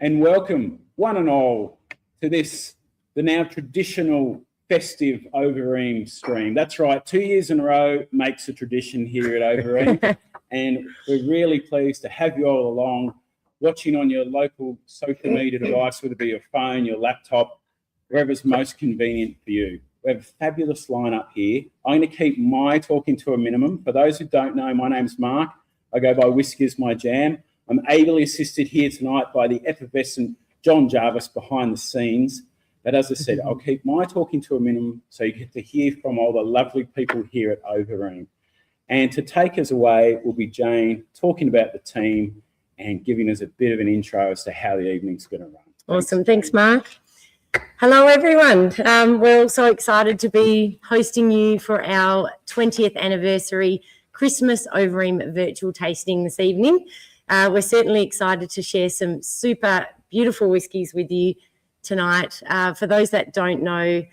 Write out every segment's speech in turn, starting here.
and welcome one and all to this, the now traditional festive Overeem stream. That's right, 2 years in a row makes a tradition here at Overeem, and we're really pleased to have you all along, watching on your local social media device, whether it be your phone, your laptop, wherever's most convenient for you. We have a fabulous lineup here. I'm going to keep my talking to a minimum. For those who don't know, my name's Mark. I go by Whiskey as my jam. I'm ably assisted here tonight by the effervescent John Jarvis behind the scenes. But as I said, I'll keep my talking to a minimum so you get to hear from all the lovely people here at Overeem. And to take us away will be Jane talking about the team and giving us a bit of an intro as to how the evening's going to run. Awesome. Thanks, Mark. Hello, everyone. We're all so excited to be hosting you for our 20th anniversary Christmas Overeem virtual tasting this evening. We're certainly excited to share some super beautiful whiskies with you tonight. For those that don't know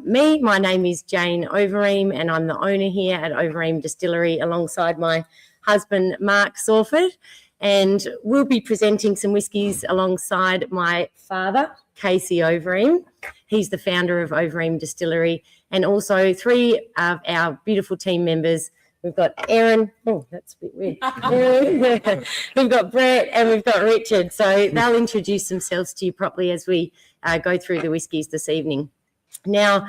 me, my name is Jane Overeem, and I'm the owner here at Overeem Distillery alongside my husband, Mark Sawford. And we'll be presenting some whiskies alongside my father, Casey Overeem. He's the founder of Overeem Distillery, and also three of our beautiful team members. We've got Aaron. Oh, that's a bit weird. We've got Brett and we've got Richard. So they'll introduce themselves to you properly as we go through the whiskies this evening. Now,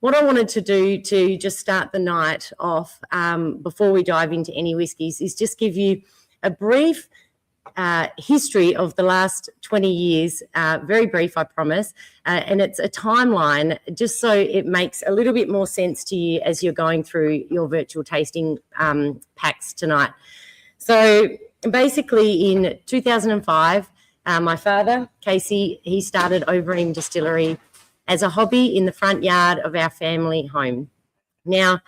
what I wanted to do to just start the night off before we dive into any whiskies is just give you a brief history of the last 20 years, very brief, I promise, and it's a timeline just so it makes a little bit more sense to you as you're going through your virtual tasting packs tonight. So basically in 2005, my father, Casey, he started Overeem Distillery as a hobby in the front yard of our family home. Now,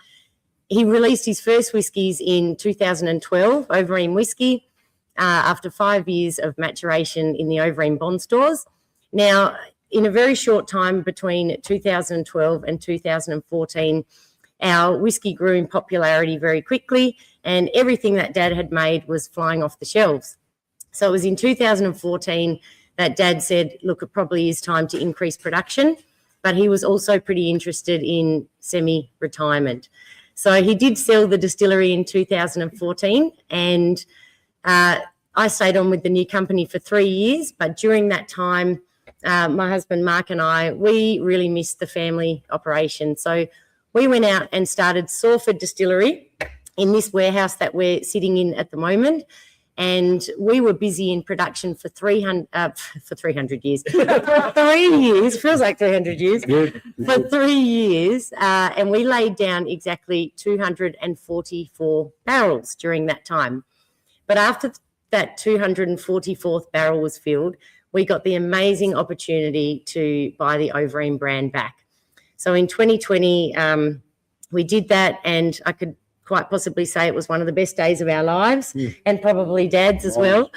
he released his first whiskies in 2012, Overeem Whiskey, after 5 years of maturation in the Overeem bond stores. Now, in a very short time between 2012 and 2014, our whiskey grew in popularity very quickly, and everything that Dad had made was flying off the shelves. So it was in 2014 that Dad said, look, it probably is time to increase production, but he was also pretty interested in semi-retirement. So he did sell the distillery in 2014, and I stayed on with the new company for 3 years. But during that time, my husband Mark and I, we really missed the family operation. So we went out and started Sawford Distillery in this warehouse that we're sitting in at the moment. And we were busy in production for 300 years. For 3 years, feels like 300 years. For 3 years, and we laid down exactly 244 barrels during that time. But after that 244th barrel was filled, we got the amazing opportunity to buy the Overeem brand back. So in 2020, we did that, and I could quite possibly say it was one of the best days of our lives, and probably Dad's as well.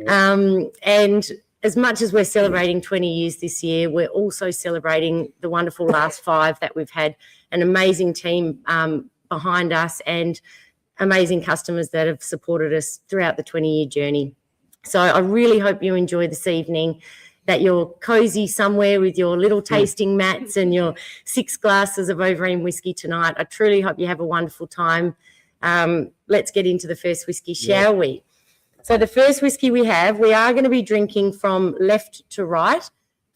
And as much as we're celebrating 20 years this year, we're also celebrating the wonderful last 5 that we've had, an amazing team behind us and amazing customers that have supported us throughout the 20-year journey. So I really hope you enjoy this evening, that you're cozy somewhere with your little tasting mats and your 6 glasses of Overeem whiskey tonight. I truly hope you have a wonderful time. Let's get into the first whiskey, shall we? So the first whiskey we are going to be drinking from left to right,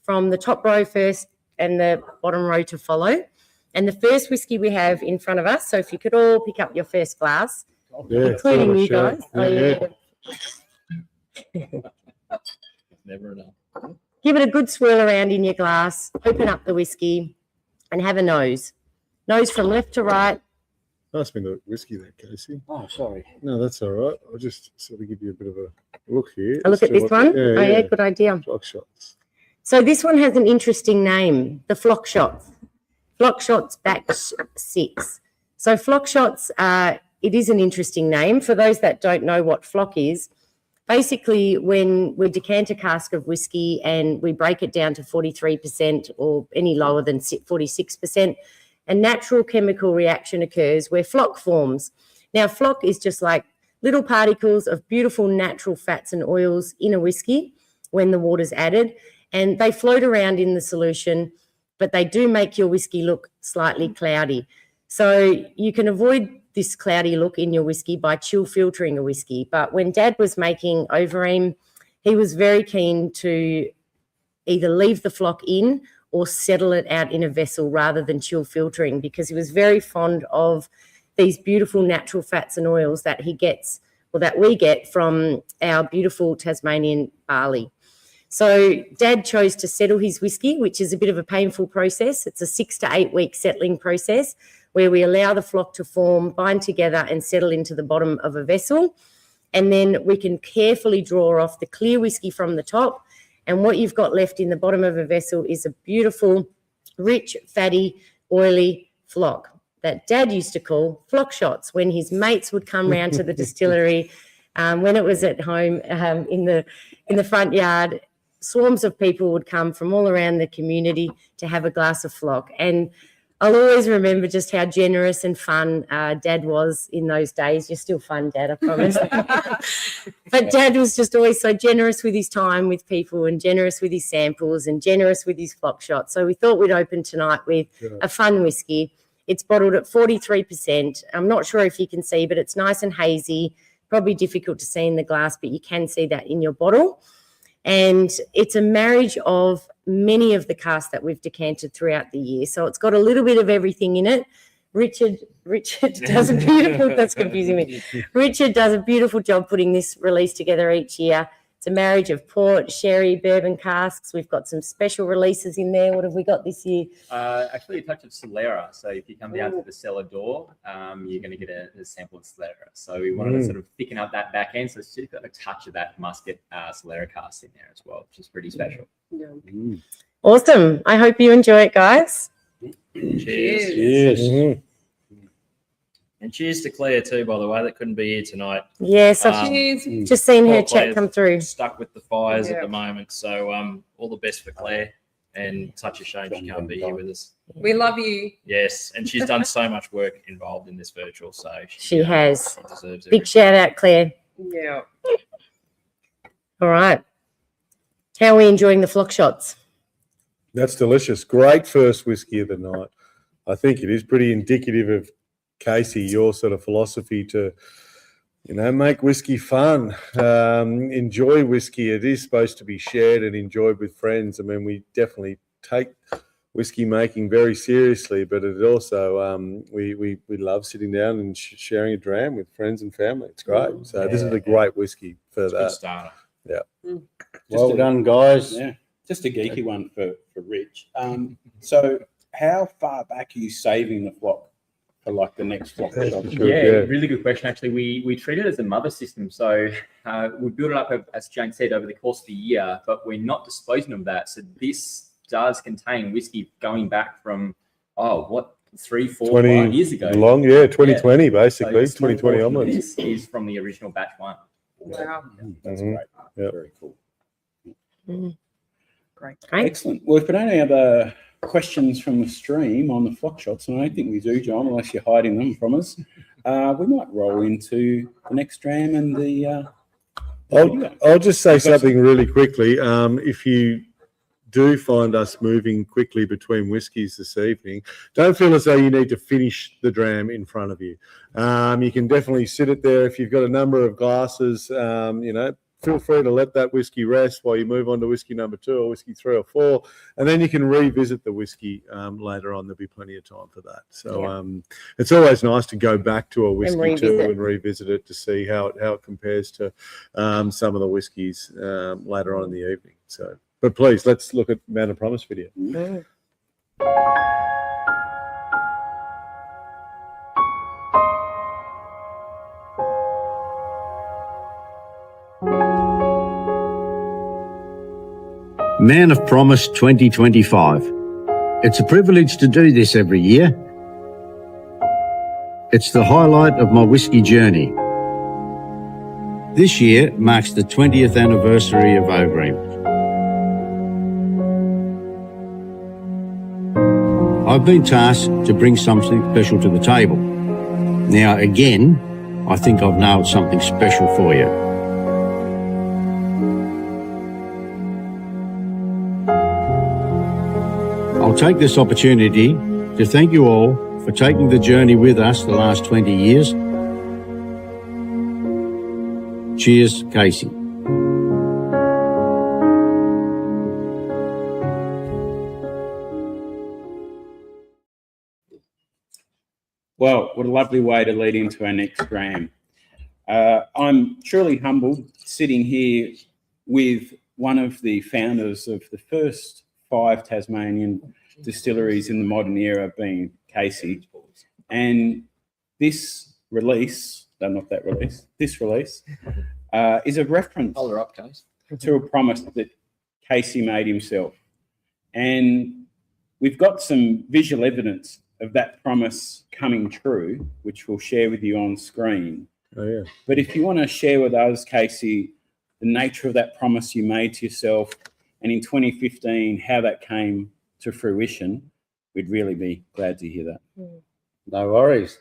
from the top row first and the bottom row to follow. And the first whiskey we have in front of us, so if you could all pick up your first glass, including you guys. Never enough. Give it a good swirl around in your glass, open up the whiskey and have a nose. Nose from left to right. Nice bit of whiskey there, Casey. Oh, sorry. No, that's all right. I'll just sort of give you a bit of a look here. A look at this one? Yeah, good idea. Flock shots. So this one has an interesting name, the Flock Shots. Flock Shots Batch 6. So Flock Shots, it is an interesting name. For those that don't know what flock is, basically when we decant a cask of whiskey and we break it down to 43% or any lower than 46%, a natural chemical reaction occurs where flock forms. Now, flock is just like little particles of beautiful natural fats and oils in a whiskey, when the water's added, and they float around in the solution, but they do make your whiskey look slightly cloudy. So you can avoid this cloudy look in your whiskey by chill filtering a whiskey. But when Dad was making Overeem, he was very keen to either leave the flock in or settle it out in a vessel rather than chill filtering, because he was very fond of these beautiful natural fats and oils that he gets, or that we get from our beautiful Tasmanian barley. So Dad chose to settle his whiskey, which is a bit of a painful process. It's a 6 to 8 week settling process where we allow the flock to form, bind together and settle into the bottom of a vessel. And then we can carefully draw off the clear whiskey from the top. And what you've got left in the bottom of a vessel is a beautiful, rich, fatty, oily flock that Dad used to call flock shots when his mates would come round to the distillery. When it was at home in the front yard, swarms of people would come from all around the community to have a glass of flock. And I'll always remember just how generous and fun Dad was in those days. You're still fun, Dad, I promise. But Dad was just always so generous with his time with people and generous with his samples and generous with his flock shots. So we thought we'd open tonight with a fun whiskey. It's bottled at 43%. I'm not sure if you can see, but it's nice and hazy, probably difficult to see in the glass, but you can see that in your bottle. And it's a marriage of many of the casks that we've decanted throughout the year. So it's got a little bit of everything in it. Richard does a beautiful, that's confusing me. Richard does a beautiful job putting this release together each year. It's a marriage of port, sherry, bourbon casks. We've got some special releases in there. What have we got this year? Actually, a touch of Solera. So if you come down to the cellar door, you're going to get a sample of Solera. So we wanted to sort of thicken up that back end. So it's just got a touch of that musket Solera cast in there as well, which is pretty special. Awesome. I hope you enjoy it, guys. Cheers. Yes. And cheers to Claire too, by the way, that couldn't be here tonight. Yes, I've just seen her Poor chat Claire's come through. Stuck with the fires at the moment. So all the best for Claire, and such a shame she can't be here with us. We love you. Yes, and she's done so much work involved in this virtual, so She has. She deserves it. Big shout out, Claire. Yeah. All right. How are we enjoying the flock shots? That's delicious. Great first whiskey of the night. I think it is pretty indicative of Casey, your sort of philosophy to, make whiskey fun, enjoy whiskey. It is supposed to be shared and enjoyed with friends. I mean, we definitely take whiskey making very seriously, but it also, we love sitting down and sharing a dram with friends and family. It's great. So this is a great whiskey for It's a that. good starter. Yeah. Well done, guys. Yeah, just a geeky one for Rich. So how far back are you saving the flock for like the next flock shot? Really good question. Actually, we treat it as a mother system. So we build it up, as Jane said, over the course of the year, but we're not disposing of that. So this does contain whiskey going back from, 3, 4, 5 years ago. 2020 basically, So 2020 onwards. This is from the original batch one. Wow. That's Mhm. great. Yeah. Very cool. Great. Excellent. Well, if we don't have questions from the stream on the flock shots, and I don't think we do, John, unless you're hiding them from us, we might roll into the next dram and the. I'll just say something really quickly. If you do find us moving quickly between whiskies this evening, don't feel as though you need to finish the dram in front of you. You can definitely sit it there. If you've got a number of glasses, feel free to let that whiskey rest while you move on to whiskey number 2 or whiskey 3 or 4, and then you can revisit the whiskey later on. There'll be plenty of time for that. So it's always nice to go back to a whiskey too and revisit it to see how it compares to some of the whiskies later on in the evening. So, but please, let's look at Man of Promise video. Man of Promise 2025. It's a privilege to do this every year. It's the highlight of my whiskey journey. This year marks the 20th anniversary of Overeem. I've been tasked to bring something special to the table. Now, again, I think I've nailed something special for you. take this opportunity to thank you all for taking the journey with us the last 20 years. Cheers, Casey. Well, what a lovely way to lead into our next dram. I'm truly humbled sitting here with one of the founders of the first 5 Tasmanian distilleries in the modern era, being Casey. And this release, no, not that release, this release is a reference Hold her up, Case. to a promise that Casey made himself. And we've got some visual evidence of that promise coming true, which we'll share with you on screen. Oh, yeah. But if you want to share with us, Casey, the nature of that promise you made to yourself, and in 2015, how that came to fruition, we'd really be glad to hear that. No worries.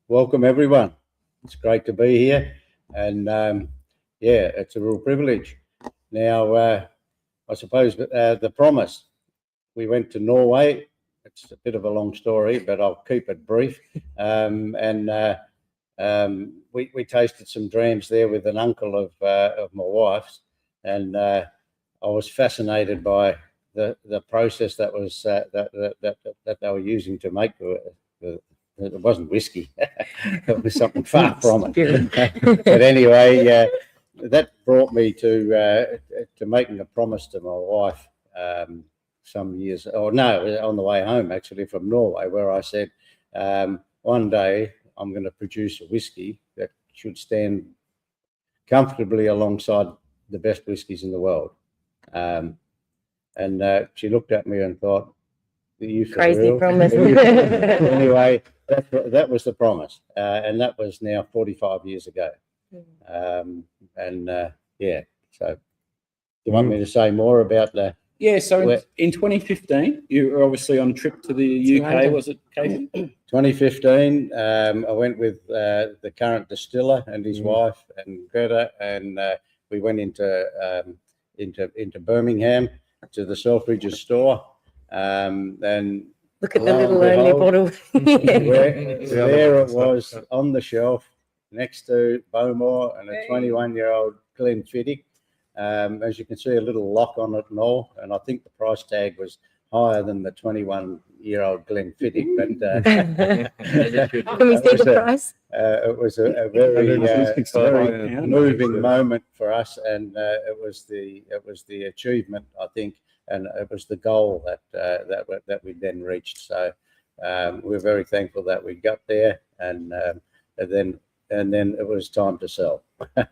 Welcome, everyone. It's great to be here. And yeah, it's a real privilege. Now, I suppose the promise, we went to Norway. It's a bit of a long story, but I'll keep it brief. We tasted some drams there with an uncle of my wife's, and I was fascinated by the process that was that they were using to make it wasn't whiskey. It was something far from it. But anyway, that brought me to making a promise to my wife some years, or no, on the way home actually from Norway, where I said, one day I'm going to produce a whiskey that should stand comfortably alongside the best whiskies in the world. And she looked at me and thought, "Are you for Crazy real?" promise. Anyway, that was the promise, and that was now 45 years ago. Yeah, so do you want me to say more about the? Yeah, so in 2015, you were obviously on a trip to the UK, London. was it, Casey? 2015, I went with the current distiller and his wife and Greta, and we went into Birmingham to the Selfridges store, and Look at the lo and little only behold, bottle. there it was on the shelf next to Bowmore and a 21-year-old Glenfiddich. As you can see, a little lock on it and all, and I think the price tag was higher than the 21-year-old Glenfiddich. But Can we see the price? it was a very, very moving moment for us, and it was the achievement, I think, and it was the goal that we then reached. So we're very thankful that we got there, and then it was time to sell.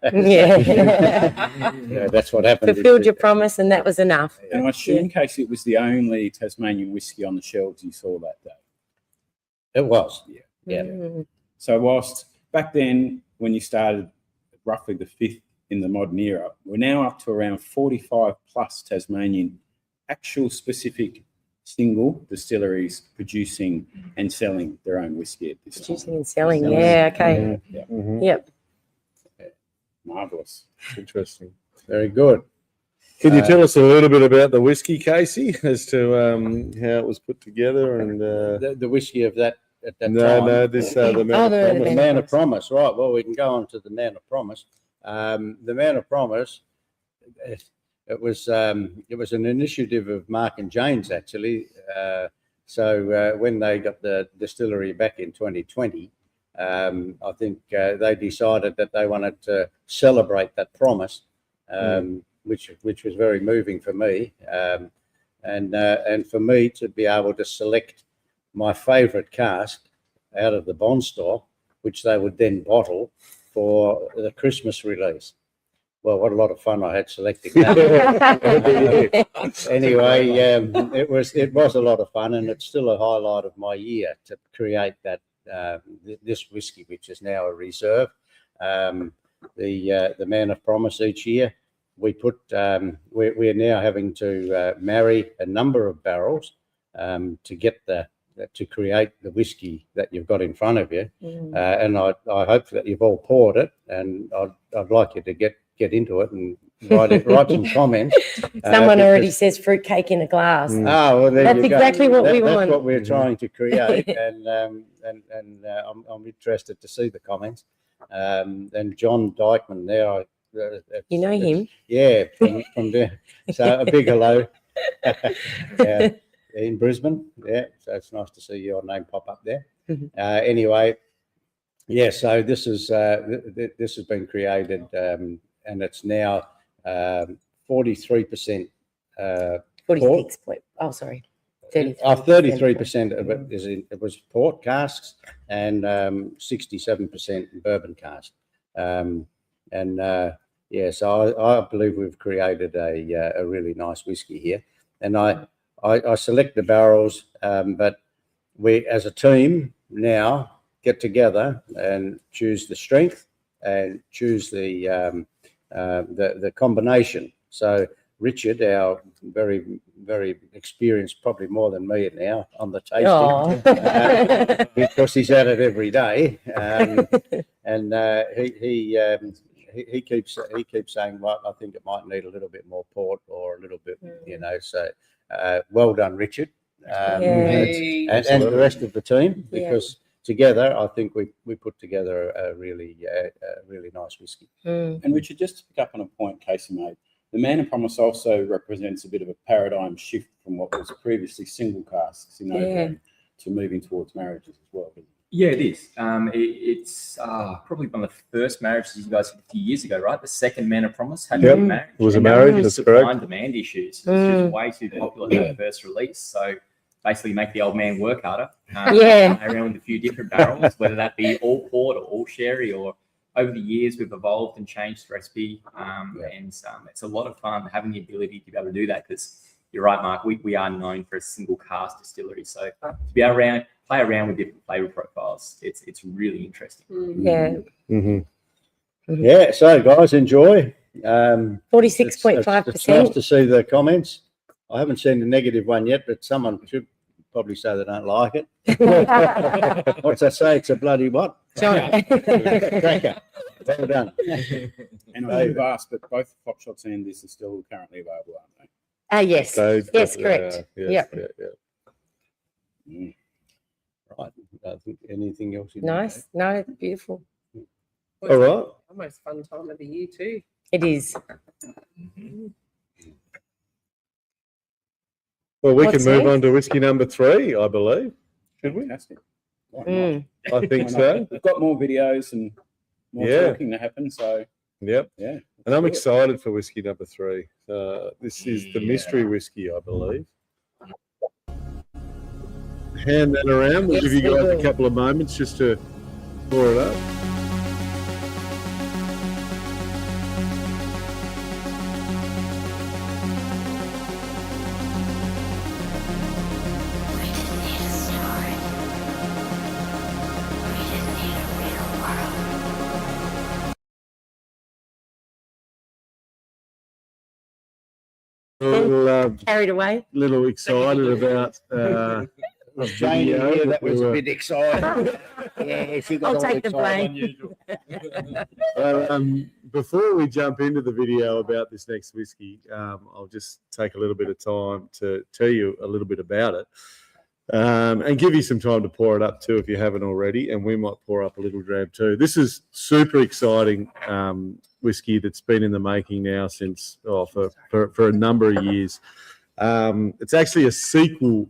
Yeah. Yeah, that's what happened. Fulfilled your promise, and that was enough. And I assume, Casey, it was the only Tasmanian whiskey on the shelves you saw that day. It was. Yeah. Mm. So whilst back then, when you started roughly the 5th in the modern era, we're now up to around 45 plus Tasmanian actual specific single distilleries producing and selling their own whiskey at this time. Producing and selling. Yeah. Okay. Yeah, Yep. marvellous. Interesting. Very good. Can you tell us a little bit about the whiskey, Casey, as to how it was put together and? The whiskey of that at that No, time. no, this the Oh, man. The Man of Promise, right? Well, we can go on to the Man of Promise. The Man of Promise, it was an initiative of Mark and Jane's actually. So when they got the distillery back in 2020, I think they decided that they wanted to celebrate that promise, which was very moving for me, and for me to be able to select my favourite cask out of the bond store, which they would then bottle for the Christmas release. Well, what a lot of fun I had selecting that. Anyway, it was a lot of fun, and it's still a highlight of my year to create that this whiskey, which is now a reserve. The Man of Promise each year. We put we're now having to marry a number of barrels to get to create the whiskey that you've got in front of you, and I hope that you've all poured it, and I'd like you to get into it and write some comments. Someone already because- says fruitcake in a glass. Ah, well, there That's you go. exactly what we That's want. what we're trying to create, and I'm interested to see the comments. And John Dykeman there, You know him. yeah, from there. So a big hello. Yeah, in Brisbane. Yeah, so it's nice to see your name pop up there. Mhm. Anyway, yeah. So this is this has been created, and it's now 43%. 46 point. Oh, sorry. 33% of it it was port casks, and 67% bourbon cask. Yeah, so I believe we've created a really nice whiskey here, and I select the barrels, but we as a team now get together and choose the strength and choose the combination. So Richard, our very, very experienced, probably more than me now on the tasting, Oh. because he's at it every day, and he keeps saying, well, I think it might need a little bit more port or a little bit, you know. So well done, Richard, and the rest of the team, because together I think we put together a really nice whiskey. And Richard, just to pick up on a point Casey made, the Man of Promise also represents a bit of a paradigm shift from what was previously single casks in Overeem to moving towards marriages as well. Yeah, it is. It's probably one of the first marriages you guys did a few years ago, right? The second Man of Promise had Yep. a marriage. It was a And that marriage, was that's supply correct. and demand issues. It's just way too popular in the first release. So basically make the old man work harder. Yeah. Play around with a few different barrels, whether that be all port or all sherry, or over the years we've evolved and changed the recipe. And it's a lot of fun having the ability to be able to do that, because you're right, Mark, we are known for a single cask distillery. So to be able to play around with different flavor profiles, it's really interesting. Yeah. Yeah, so guys, enjoy. 46.5%. It's nice to see the comments. I haven't seen the negative one yet, but someone should probably say they don't like it. What's that say? It's a bloody what? Cracker. Well done. And I should have asked, but both Pop Shots and this are still currently available, aren't they? Yes. So, Yes, correct. yeah. Right. I think anything else? Nice. No, beautiful. All right. Almost fun time of the year too. It is. Well, we What's can move next? on to whiskey number 3, I believe. Should we? Fantastic. Why not? Mm. I think Why not? so. We've got more videos and more Yeah. talking to happen, so Yep. yeah. And I'm let's do it. excited for whiskey number 3. This is the mystery whiskey, I believe. Hand that around. We'll Yes, give you we guys a will. couple of moments just to pour it up. Carried away. Little excited about Jane in video here, that that we was a were- bit exciting. Yeah, she got I'll all take the excited. blame. Before we jump into the video about this next whiskey, I'll just take a little bit of time to tell you a little bit about it, and give you some time to pour it up too if you haven't already, and we might pour up a little dram too. This is super exciting whiskey that's been in the making now since for a number of years. It's actually a sequel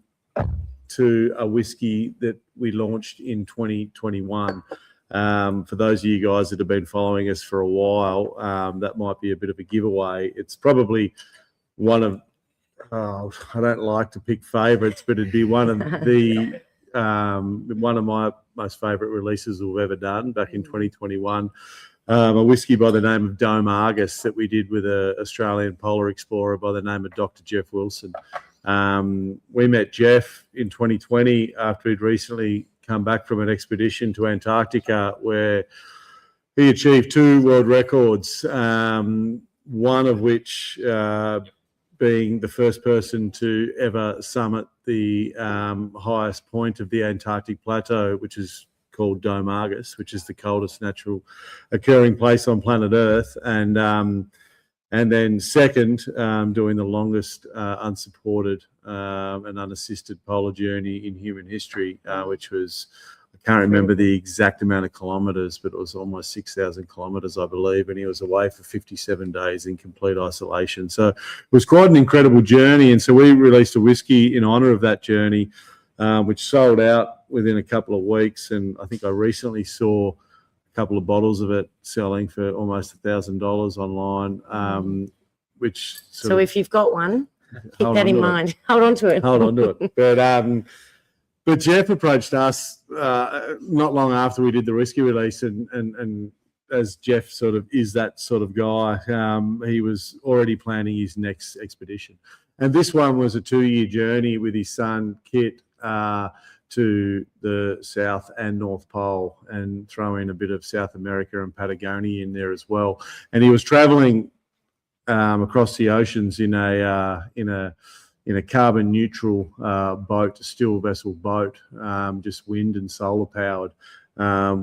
to a whiskey that we launched in 2021. For those of you guys that have been following us for a while, that might be a bit of a giveaway. It's probably one of, I don't like to pick favourites, but it'd be one of the one of my most favourite releases we've ever done back in 2021. A whiskey by the name of Dome Argus that we did with an Australian polar explorer by the name of Dr. Jeff Wilson. We met Jeff in 2020 after he'd recently come back from an expedition to Antarctica where he achieved 2 world records, one of which being the first person to ever summit the highest point of the Antarctic Plateau, which is called Dome Argus, which is the coldest natural occurring place on planet Earth. And And then second, doing the longest unsupported and unassisted polar journey in human history, which was, I can't remember the exact amount of kilometres, but it was almost 6,000 kilometres, I believe. And he was away for 57 days in complete isolation. So it was quite an incredible journey. And so we released a whiskey in honour of that journey, which sold out within a couple of weeks. And I think I recently saw a couple of bottles of it selling for almost $1,000 online, which So if you've got one, keep Hold that on in to it. mind. Hold on to it. hold on to it. But Jeff approached us not long after we did the whiskey release, and as Jeff sort of is that sort of guy, he was already planning his next expedition. And this one was a 2-year journey with his son Kit to the South and North Pole, and throw in a bit of South America and Patagonia in there as well. And he was traveling across the oceans in a carbon neutral boat, a still vessel boat, just wind and solar powered,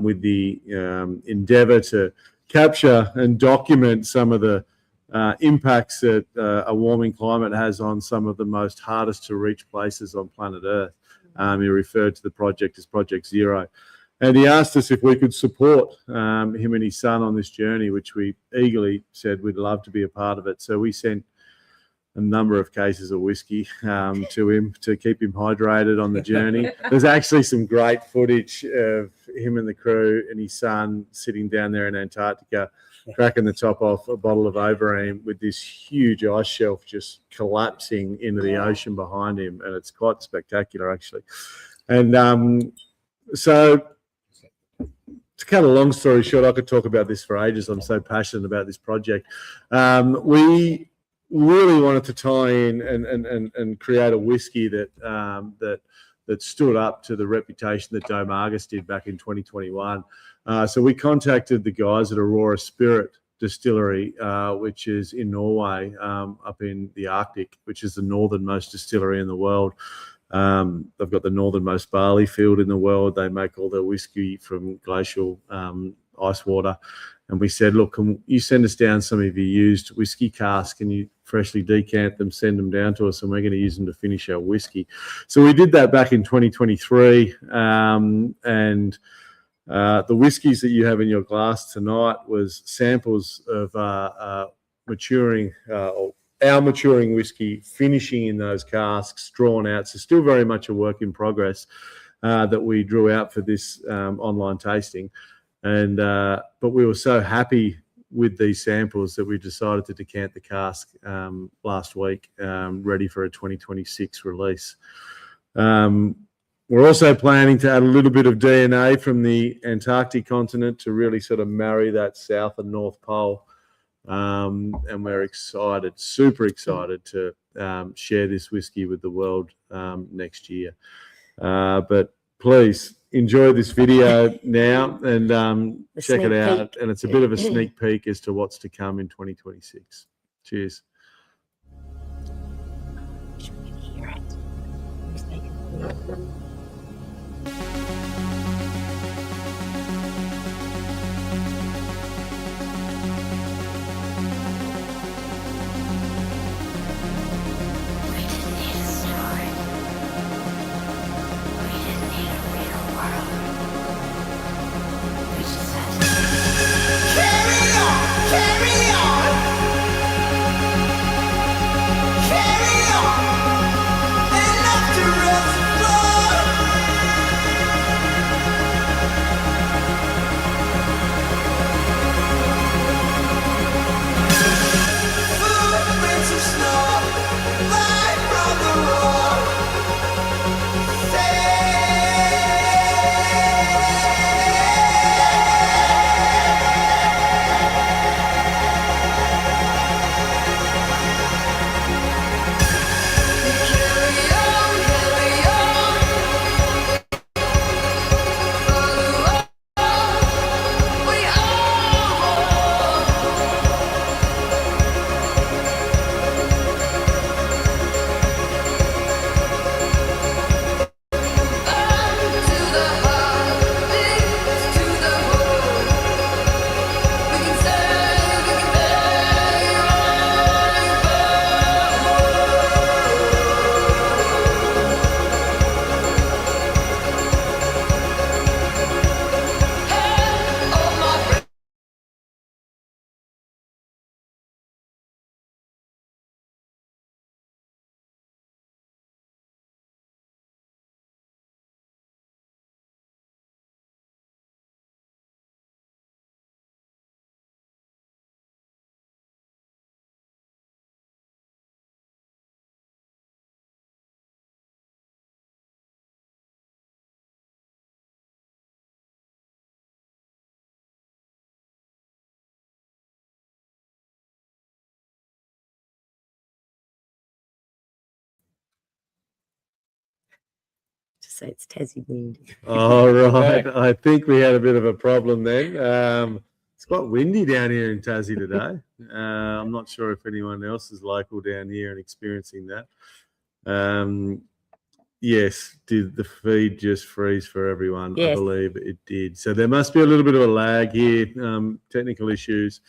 with the endeavour to capture and document some of the impacts that a warming climate has on some of the most hardest to reach places on planet Earth. He referred to the project as Project Zero. And he asked us if we could support him and his son on this journey, which we eagerly said we'd love to be a part of it. So we sent a number of cases of whiskey to him to keep him hydrated on the journey. There's actually some great footage of him and the crew and his son sitting down there in Antarctica, cracking the top off a bottle of Overeem with this huge ice shelf just collapsing into the ocean behind him. And it's quite spectacular, actually. And so to cut a long story short, I could talk about this for ages. I'm so passionate about this project. We really wanted to tie in and create a whiskey that stood up to the reputation that Dome Argus did back in 2021. So we contacted the guys at Aurora Spirit Distillery, which is in Norway, up in the Arctic, which is the northernmost distillery in the world. They've got the northernmost barley field in the world. They make all their whiskey from glacial ice water. And we said, look, can you send us down some of your used whiskey casks? Can you freshly decant them, send them down to us, and we're going to use them to finish our whiskey. So we did that back in 2023. And the whiskies that you have in your glass tonight was samples of maturing or our maturing whiskey finishing in those casks, drawn out. So still very much a work in progress that we drew out for this online tasting. And but we were so happy with these samples that we decided to decant the cask last week, ready for a 2026 release. We're also planning to add a little bit of DNA from the Antarctic continent to really sort of marry that South and North Pole. And we're excited, super excited to share this whiskey with the world next year. But please enjoy this video now and check it out. And it's a bit of a sneak peek as to what's to come in 2026. Cheers. so it's Tassie wind. All right. I think we had a bit of a problem then. It's quite windy down here in Tassie today. I'm not sure if anyone else is local down here and experiencing that. Yes, did the feed just freeze for everyone? I Yes. believe it did. So there must be a little bit of a lag here, technical issues.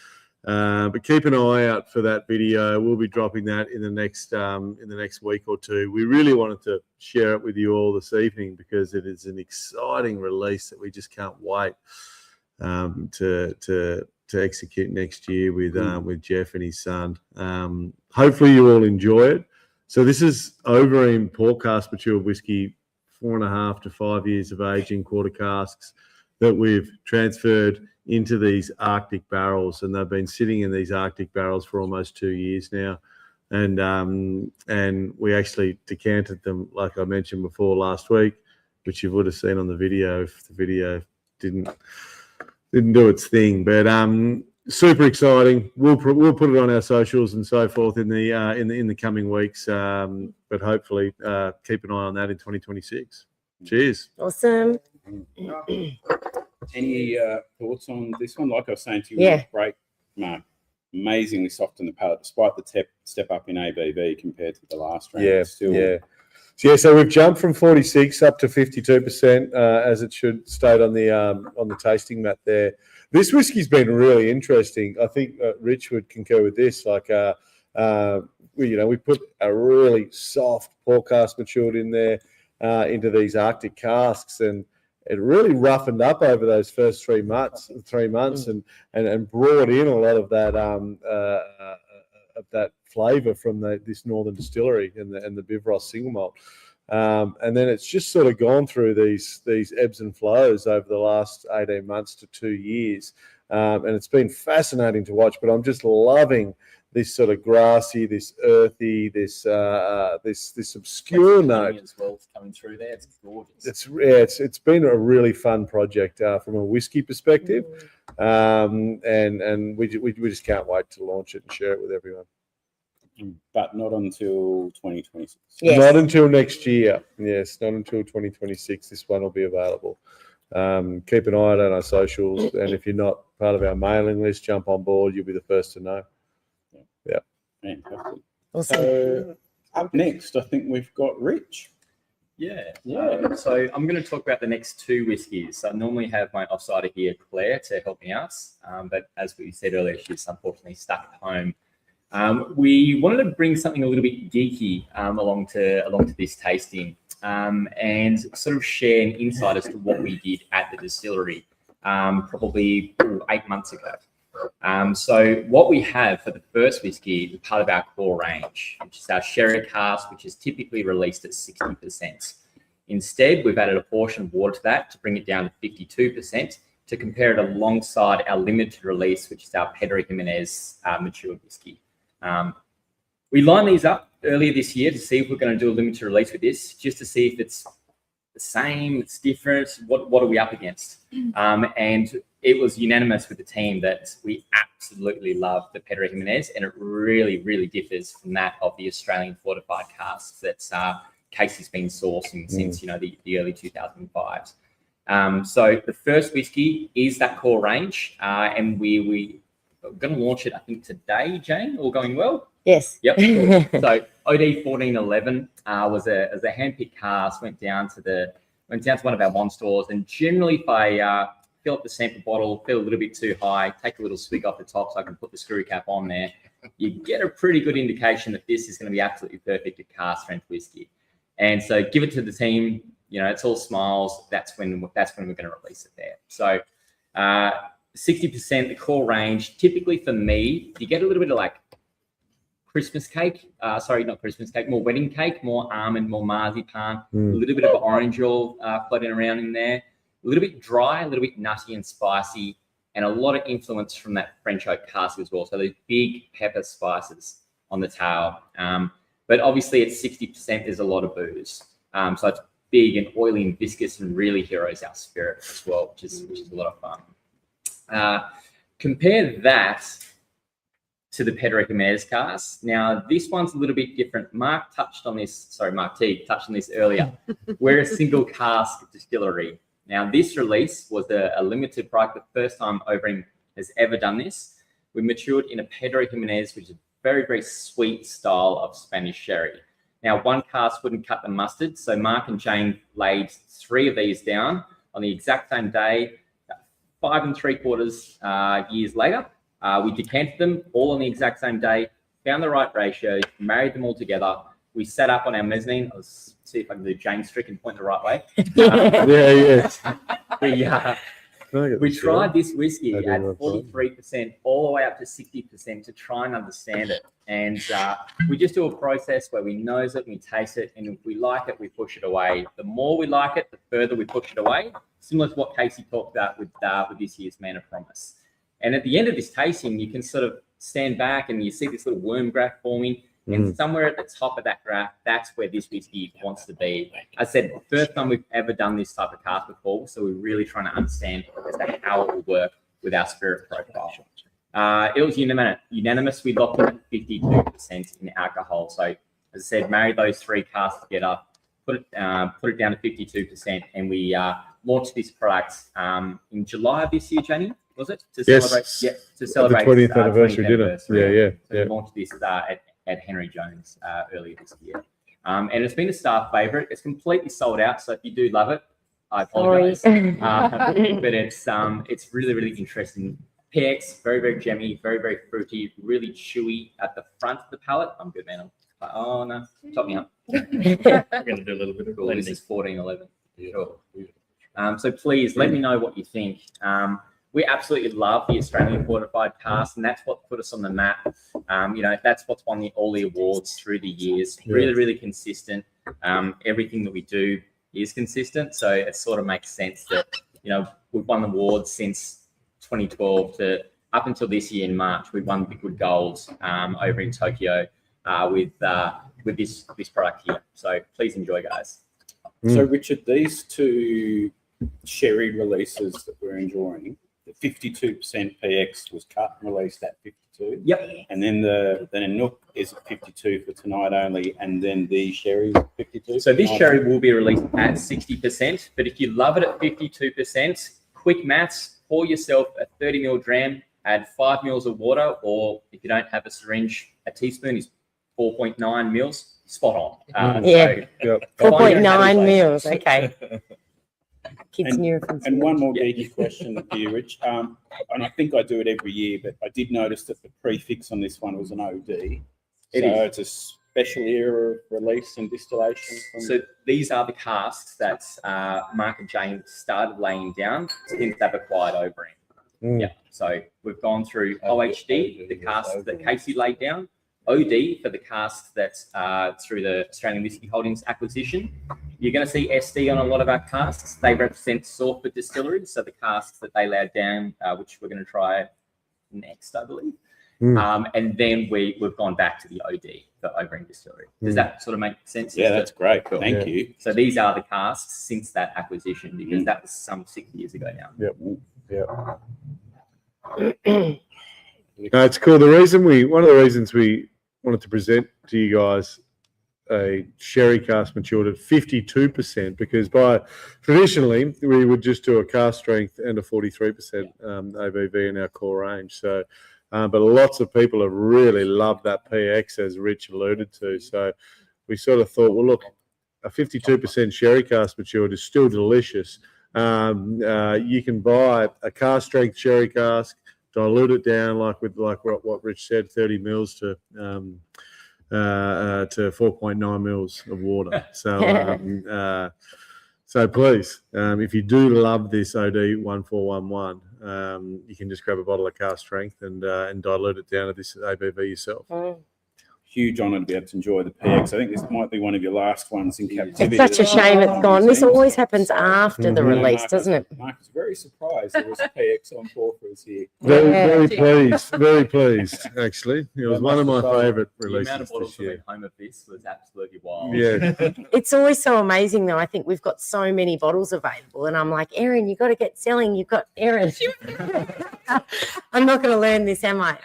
But keep an eye out for that video. We'll be dropping that in the next week or two. We really wanted to share it with you all this evening because it is an exciting release that we just can't wait to execute next year with Jeff and his son. Hopefully you all enjoy it. So this is Overeem Portcast mature whiskey, 4.5 to 5 years of age in quarter casks that we've transferred into these Arctic barrels, and they've been sitting in these Arctic barrels for almost 2 years now. And we actually decanted them, like I mentioned before, last week, which you would have seen on the video if the video didn't do its thing. But super exciting. We'll put it on our socials and so forth in the coming weeks. But hopefully keep an eye on that in 2026. Cheers. Awesome. Any thoughts on this one? Like I was saying to you, Yeah. great, Mark. Amazingly soft on the palate, despite the step up in ABV compared to the last round. Yeah, It's still, yeah. So we've jumped from 46 up to 52%, as it should state on the tasting map there. This whiskey's been really interesting. I think Rich would concur with this. Like, we put a really soft Portcast matured in there into these Arctic casks, and it really roughened up over those first 3 months, and brought in a lot of that flavour from this northern distillery and the Bivros single malt. And then it's just sort of gone through these ebbs and flows over the last 18 months to 2 years. And it's been fascinating to watch, but I'm just loving this sort of grassy, this earthy, this obscure note as well coming through there. It's gorgeous. It's been a really fun project from a whiskey perspective, and we just can't wait to launch it and share it with everyone. but not until 2026. Yes. Not until next year. Yes, not until 2026. This one will be available. Keep an eye out on our socials, and if you're not part of our mailing list, jump on board. You'll be the first to know. Yeah. Fantastic. Awesome. So up next, I think we've got Rich. Yeah. Yeah. So I'm going to talk about the next two whiskies. I normally have my offsider here, Claire, to help me out. But as we said earlier, she's unfortunately stuck at home. We wanted to bring something a little bit geeky along to this tasting and sort of share an insight as to what we did at the distillery probably 8 months ago. So what we have for the first whiskey is part of our core range, which is our sherry cask, which is typically released at 60%. Instead, we've added a portion of water to that to bring it down to 52% to compare it alongside our limited release, which is our Pedro Jimenez matured whiskey. We lined these up earlier this year to see if we're going to do a limited release with this, just to see if it's the same, it's different, what are we up against? And it was unanimous with the team that we absolutely love the Pedro Jimenez, and it really, really differs from that of the Australian fortified casks that Casey's been sourcing since the early 2005s. So the first whiskey is that core range, and we're going to launch it, I think, today, Jane, all going well. Yes. Yep. Cool. So OD 1411 was a hand-picked cask. Went down to one of our wine stores, and generally, if I fill up the sample bottle, fill a little bit too high, take a little swig off the top so I can put the screw cap on there, you get a pretty good indication that this is going to be absolutely perfect at cask strength whiskey. And so, give it to the team. It's all smiles. That's when we're going to release it there. So. 60% the core range. Typically for me, you get a little bit of like Christmas cake. Sorry, not Christmas cake, more wedding cake, more almond, more marzipan, a little bit of orange oil floating around in there, a little bit dry, a little bit nutty and spicy, and a lot of influence from that French oak cask as well. So those big pepper spices on the tail. But obviously at 60%, there's a lot of booze. So it's big and oily and viscous and really heroes our spirit as well, which is a lot of fun. Compare that to the Pedro Jimenez cask. Now, this one's a little bit different. Mark T touched on this earlier. We're a single cask distillery. Now, this release was a limited product, the first time Overeem has ever done this. We matured in a Pedro Jimenez, which is a very, very sweet style of Spanish sherry. Now, one cask wouldn't cut the mustard, so Mark and Jane laid 3 of these down on the exact same day. 5 3/4 years later, we decanted them all on the exact same day, found the right ratio, married them all together. We sat up on our mezzanine. Let's see if I can do Jane's trick and point the right way. We tried this whiskey at 43%, all the way up to 60% to try and understand it. And we just do a process where we nose it, we taste it, and if we like it, we push it away. The more we like it, the further we push it away, similar to what Casey talked about with this year's Man of Promise. And at the end of this tasting, you can sort of stand back and you see this little worm graph forming. And somewhere at the top of that graph, that's where this whiskey wants to be. I said, first time we've ever done this type of cask before, so we're really trying to understand as to how it will work with our spirit profile. It was unanimous. We locked it at 52% in alcohol. So, as I said, married those 3 casks together, put it down to 52%, and we launched this product in July of this year, Jenny, was it? To celebrate the 20th anniversary dinner. Yeah. So we launched this at Henry Jones earlier this year. And it's been a star favourite. It's completely sold out, so if you do love it, I apologise. But it's really, really interesting. PX, very, very gemmy, very, very fruity, really chewy at the front of the palate. I'm good, man. Oh, no, top me up. We're going to do a little bit of Cool. This blending. is 1411. Sure. So please let me know what you think. We absolutely love the Australian fortified cask, and that's what put us on the map. That's what's won all the awards through the years. Really, really consistent. Everything that we do is consistent, so it sort of makes sense that we've won awards since 2012 to up until this year in March. We won the Good Gold over in Tokyo with this product here. So please enjoy, guys. So, Richard, these 2 sherry releases that we're enjoying, the 52% PX was cut and released at 52. Yep. And then the Nook is at 52 for tonight only, and then the sherry is 52. So this sherry will be released at 60%, but if you love it at 52%, quick maths, pour yourself a 30 ml dram, add 5 mils of water, or if you don't have a syringe, a teaspoon is 4.9 mils, spot on. 4.9 mils. Okay. Kids new. And one more geeky question for you, Rich. And I think I do it every year, but I did notice that the prefix on this one was an OD. It's a special era of release and distillation. So these are the casks that Mark and Jane started laying down since they've acquired Overeem. Yeah. So we've gone through OHD, the casks that Casey laid down, OD for the casks that's through the Australian Whisky Holdings acquisition. You're going to see SD on a lot of our casks. They represent Salford distilleries, so the casks that they laid down, which we're going to try next, I believe. And then we've gone back to the OD for Overeem Distillery. Does that sort of make sense? Yeah, that's great. Cool. Thank you. So these are the casks since that acquisition, because that was some 6 years ago now. No, it's cool. One of the reasons we wanted to present to you guys a sherry cask matured at 52%, because traditionally we would just do a cask strength and a 43% ABV in our core range. So, but lots of people have really loved that PX, as Rich alluded to. So we sort of thought, well, look, a 52% sherry cask matured is still delicious. You can buy a cask strength sherry cask, dilute it down like what Rich said, 30 mils to 4.9 mils of water. So so please, if you do love this OD 1411, you can just grab a bottle of cask strength and dilute it down to this ABV yourself. Huge honour to be able to enjoy the PX. I think this might be one of your last ones in captivity. It's such a shame it's gone. This always happens after the release, doesn't it? Mark was very surprised there was a PX on for us here. Very pleased, actually. It was one of my favourite The amount releases of bottles this that year. went home of this was absolutely wild. Yeah. It's always so amazing, though. I think we've got so many bottles available, and I'm like, Erin, you've got to get selling. You've got Erin. I'm not going to learn this, am I?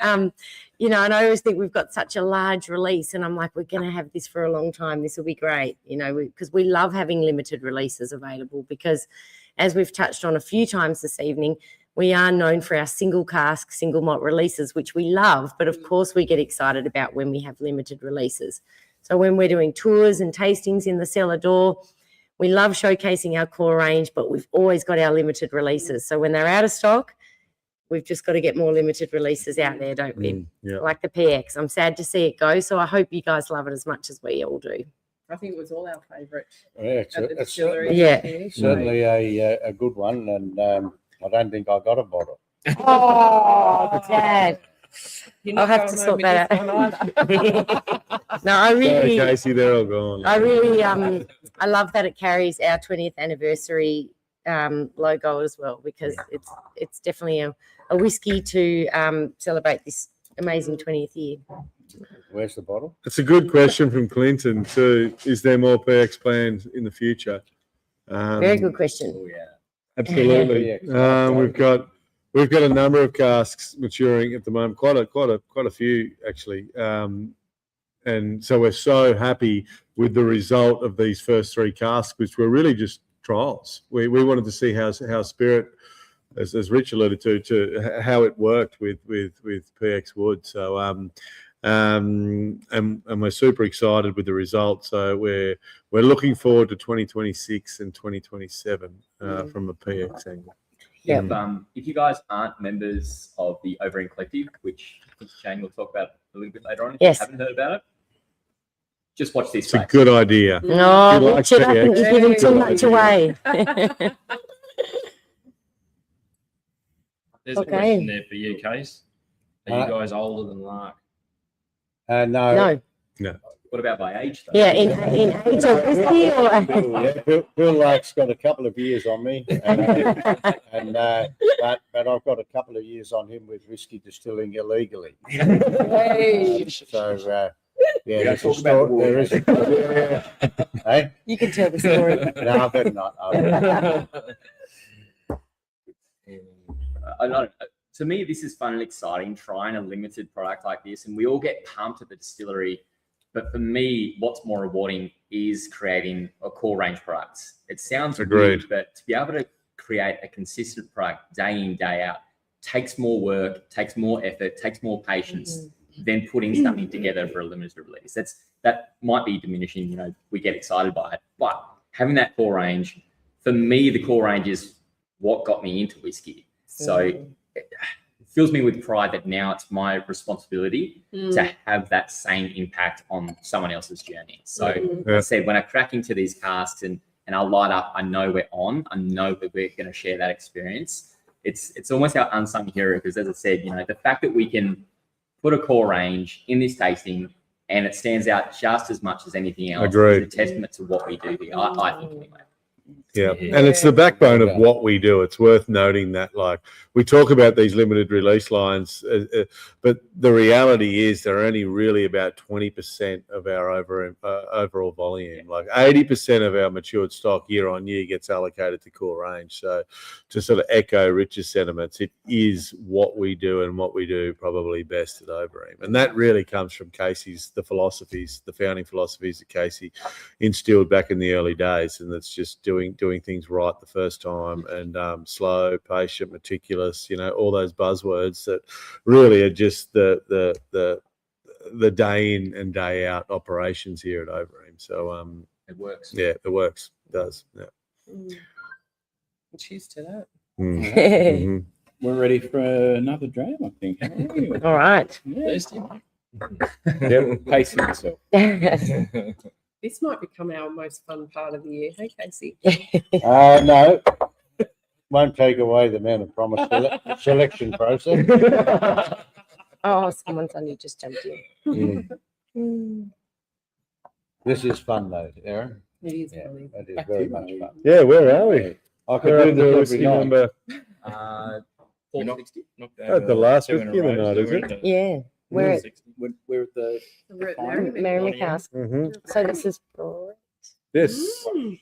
you know, and I always think we've got such a large release, and I'm like, we're going to have this for a long time. This will be great, you know, because we love having limited releases available because, as we've touched on a few times this evening, we are known for our single cask, single malt releases, which we love. But of course, we get excited about when we have limited releases. So when we're doing tours and tastings in the cellar door, we love showcasing our core range, but we've always got our limited releases. So when they're out of stock, we've just got to get more limited releases out there, don't we? Yeah. Like the PX. I'm sad to see it go. So I hope you guys love it as much as we all do. I think it was all our favourite Yeah, at the it's distillery. Yeah. certainly a good one, and I don't think I got a bottle. Oh, Dad. You're I'll not have to going sort home with that this one either. No, I Sorry, really, Casey, they're all gone. I really, I love that it carries our 20th anniversary logo as well, because it's definitely a whiskey to celebrate this amazing 20th year. Where's the bottle? It's a good question from Clinton too. Is there more PX planned in the future? Very good question. Oh yeah. Absolutely. PX. We've got a number of casks maturing at the moment, quite a few actually. And so we're so happy with the result of these first 3 casks, which were really just trials. We wanted to see how Spirit, as Rich alluded to how it worked with PX wood. So and we're super excited with the results. So we're looking forward to 2026 and 2027 from a PX angle. If you guys aren't members of the Overeem Collective, which I think Shane will talk about a little bit later on, if Yes. you haven't heard about it, just watch this It's a space. good idea. No, You like watch it. I think PX? you're giving too Good much idea. away. There's a Okay. question there for you, Case. Are you Uh, guys older than Lark? No. No. What about by age, though? Yeah, in age of whiskey or Yeah, Bill Lark's got a couple of years on me, but I've got a couple of years on him with whiskey distilling illegally. Hey. So We don't there's a talk about the war. there is. Hey, you can tell the story. no, I better not. I don't know. To me, this is fun and exciting, trying a limited product like this, and we all get pumped at the distillery. But for me, what's more rewarding is creating a core range product. It sounds Agreed. weird, but to be able to create a consistent product day in, day out takes more work, takes more effort, takes more patience than putting something together for a limited release. That might be diminishing, you know, we get excited by it. But having that core range, for me, the core range is what got me into whiskey. So it fills me with pride that now it's my responsibility to have that same impact on someone else's journey. So Yeah. I said, when I crack into these casks and I light up, I know we're on, I know that we're going to share that experience. It's almost our unsung hero, because as I said, you know, the fact that we can put a core range in this tasting and it stands out just as much as anything else Agreed. is a testament to what we do here, I think anyway. Yeah, and it's the backbone of what we do. It's worth noting that, like, we talk about these limited release lines, but the reality is they're only really about 20% of our overall volume. Like 80% of our matured stock year on year gets allocated to core range. So to sort of echo Rich's sentiments, it is what we do and what we do probably best at Overeem. And that really comes from Casey's, the founding philosophies that Casey instilled back in the early days. And that's just doing things right the first time, and slow, patient, meticulous, you know, all those buzzwords that really are just the day in and day out operations here at Overeem. So It works. yeah, it works. It does. Yeah. Cheers to that. Mhm. We're ready for another dram, I think. aren't we? All right. Yeah. Thirsty, Yeah, pacing yourself. This might become our most fun part of the year. Hey, Casey. No, won't take away the man of promise selection process. Oh, someone's only just jumped in. This is fun though, Aaron. It is Yeah, funny. it is very much fun. Yeah, where are we? I could We're do at the this whiskey every night. number. 460. Knocked At the last two in a whiskey of the row, night, so is we're it? into Yeah, we're at 60. We're at the We're at Fine. Merrimack. Merrimack House. Mhm. So this is Broad. Yes. Mm.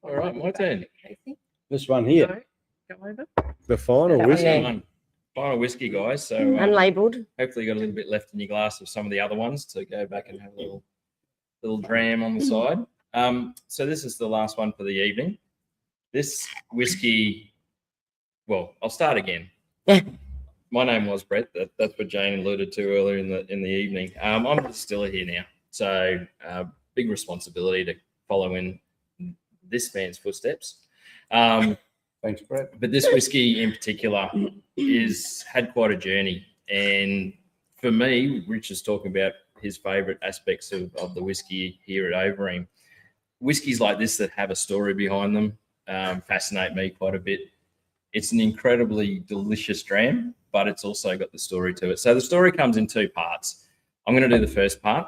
All right, my turn. Casey. This one here. No, go over. The final That one whiskey. there. One. final whiskey, guys. So Unlabeled. hopefully you got a little bit left in your glass of some of the other ones to go back and have a little dram on the side. So this is the last one for the evening. This whiskey, well, I'll start again. My name was Brett. That's what Jane alluded to earlier in the evening. I'm the distiller here now, so big responsibility to follow in this man's footsteps. Thanks, Brett. But this whiskey in particular had quite a journey, and for me, Rich is talking about his favourite aspects of the whiskey here at Overeem. Whiskies like this that have a story behind them fascinate me quite a bit. It's an incredibly delicious dram, but it's also got the story to it. So the story comes in two parts. I'm going to do the first part,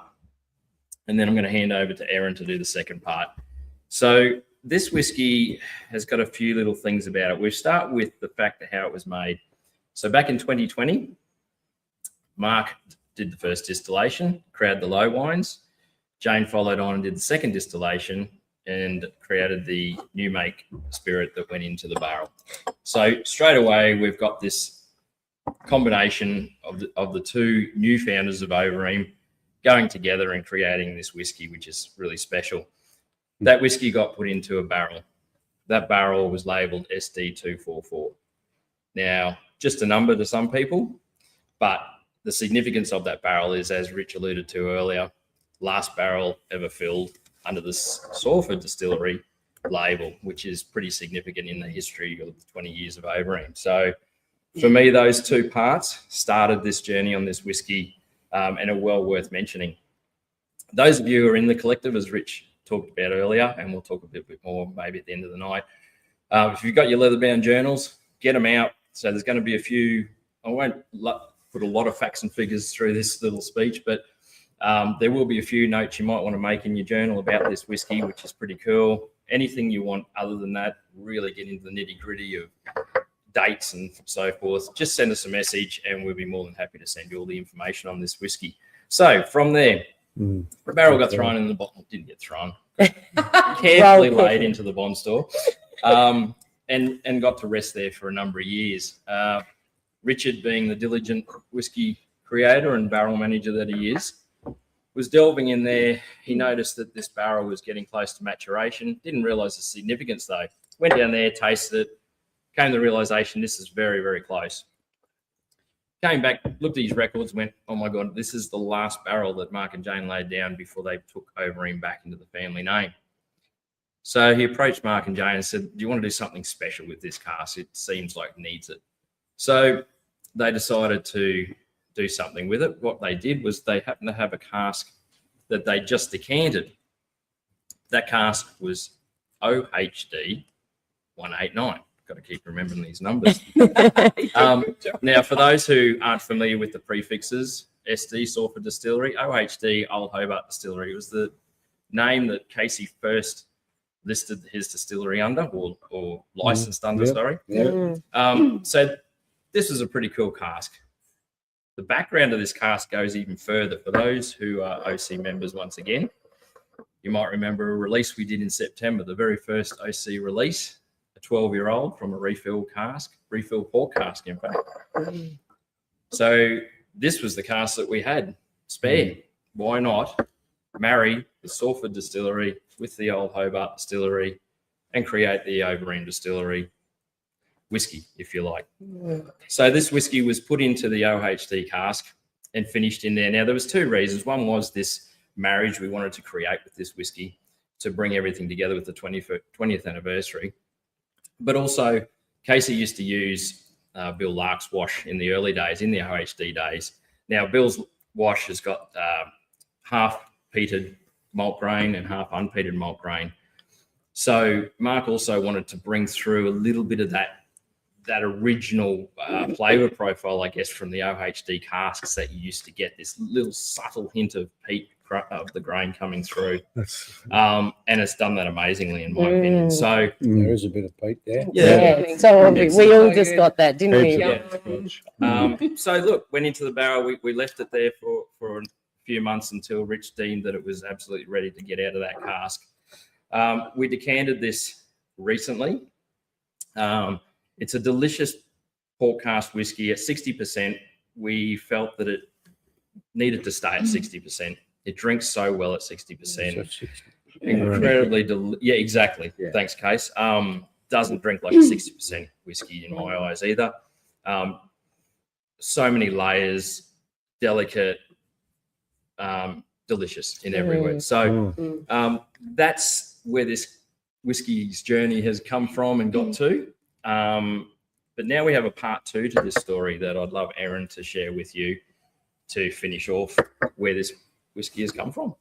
and then I'm going to hand over to Erin to do the second part. So this whiskey has got a few little things about it. We'll start with the fact of how it was made. So back in 2020, Mark did the first distillation, created the low wines. Jane followed on and did the second distillation and created the new make spirit that went into the barrel. So straight away, we've got this combination of the two new founders of Overeem going together and creating this whiskey, which is really special. That whiskey got put into a barrel. That barrel was labelled SD244. Now, just a number to some people, but the significance of that barrel is, as Rich alluded to earlier, last barrel ever filled under the Salford Distillery label, which is pretty significant in the history of the 20 years of Overeem. So for me, those two parts started this journey on this whiskey and are well worth mentioning. Those of you who are in the collective, as Rich talked about earlier, and we'll talk a bit more maybe at the end of the night, if you've got your leather-bound journals, get them out. So there's going to be a few, I won't put a lot of facts and figures through this little speech, but there will be a few notes you might want to make in your journal about this whiskey, which is pretty cool. Anything you want other than that, really get into the nitty-gritty of dates and so forth, just send us a message and we'll be more than happy to send you all the information on this whiskey. So from there, the barrel got thrown in the bottle. Didn't get thrown. Carefully laid into the bond store and got to rest there for a number of years. Richard, being the diligent whiskey creator and barrel manager that he is, was delving in there. He noticed that this barrel was getting close to maturation. Didn't realise the significance though. Went down there, tasted it, came to the realisation this is very, very close. Came back, looked at his records, went, oh my God, this is the last barrel that Mark and Jane laid down before they took Overeem back into the family name. So he approached Mark and Jane and said, do you want to do something special with this cask? It seems like it needs it. So they decided to do something with it. What they did was they happened to have a cask that they just decanted. That cask was OHD 189. Got to keep remembering these numbers. Now, for those who aren't familiar with the prefixes, SD, Salford Distillery, OHD, Old Hobart Distillery. It was the name that Casey first listed his distillery under, or licensed under, sorry. So this is a pretty cool cask. The background of this cask goes even further. For those who are OC members, once again, you might remember a release we did in September, the very first OC release, a 12-year-old from a refill port cask, in fact. So this was the cask that we had spare. Why not marry the Salford Distillery with the Old Hobart Distillery and create the Overeem Distillery whiskey, if you like. So this whiskey was put into the OHD cask and finished in there. Now, there was two reasons. One was this marriage we wanted to create with this whiskey to bring everything together with the 20th anniversary. But also, Casey used to use Bill Lark's wash in the early days, in the OHD days. Now, Bill's wash has got half peated malt grain and half unpeated malt grain. So Mark also wanted to bring through a little bit of that original flavour profile, I guess, from the OHD casks that you used to get, this little subtle hint of peat of the grain coming through. And it's done that amazingly, in my opinion. So there is a bit of peat there. Yeah. So we all just got that, didn't we? Yeah. So look, went into the barrel. We left it there for a few months until Rich deemed that it was absolutely ready to get out of that cask. We decanted this recently. It's a delicious port cask whiskey at 60%, we felt that it needed to stay at 60%. It drinks so well at 60%. Incredibly, yeah, exactly. Yeah. Thanks, Case. Doesn't drink like a 60% whiskey in my eyes either. So many layers, delicate, delicious in every way. So that's where this whiskey's journey has come from and got to. But now we have a part 2 to this story that I'd love Erin to share with you to finish off where this whiskey has come from.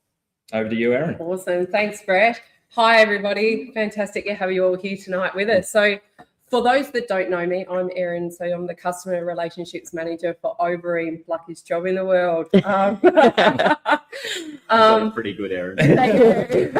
Over to you, Erin. Awesome. Thanks, Brett. Hi, everybody. Fantastic to have you all here tonight with us. So for those that don't know me, I'm Erin. So I'm the Customer Relationships Manager for Overeem, luckiest job in the world. Pretty good, Erin. Thank you.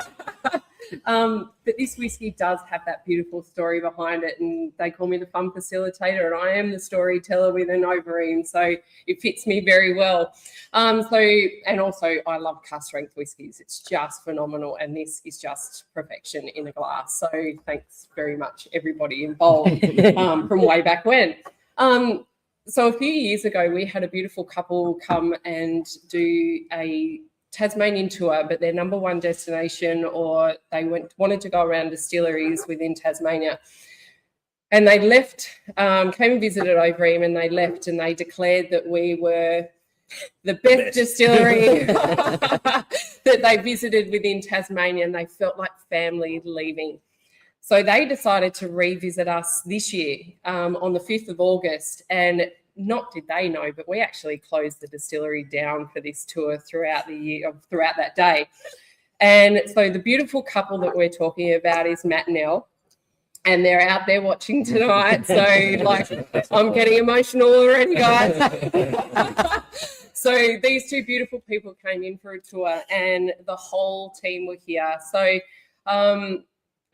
But this whiskey does have that beautiful story behind it, and they call me the fun facilitator, and I am the storyteller with an Overeem, so it fits me very well. And also I love cask strength whiskies. It's just phenomenal, and this is just perfection in a glass. So thanks very much, everybody involved from way back when. So a few years ago, we had a beautiful couple come and do a Tasmanian tour, but their number one destination, or they wanted to go around distilleries within Tasmania. And they left, came and visited Overeem, and they left, and they declared that we were the best distillery that they visited within Tasmania, and they felt like family leaving. So they decided to revisit us this year on the 5th of August, and not did they know, but we actually closed the distillery down for this tour throughout the year, throughout that day. And so the beautiful couple that we're talking about is Matt and Elle, and they're out there watching tonight. So like, I'm getting emotional already, guys. So these two beautiful people came in for a tour, and the whole team were here. So